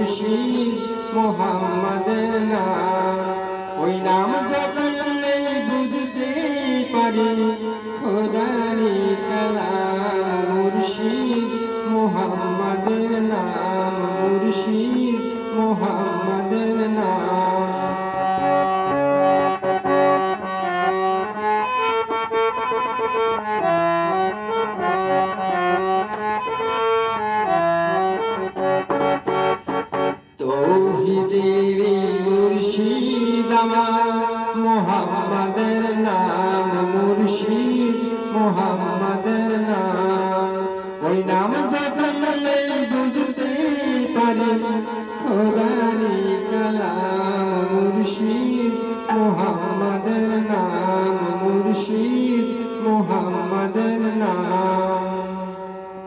মুর্শিদ মোহাম্মদের নাম। ওই নাম জপলে বুঝতে পারি খোদারি কালাম। মুর্শিদ মোহাম্মদের নাম, মুর্শিদ মোহাম্মদের নাম। তৌহিদের মুর্শিদ আমার মোহাম্মদের নাম, মুর্শিদ মোহাম্মদের নাম। ওই নাম জপলে বুঝতে পারি খোদারি কালাম। মুর্শিদ মোহাম্মদের নাম, মুর্শিদ মোহাম্মদের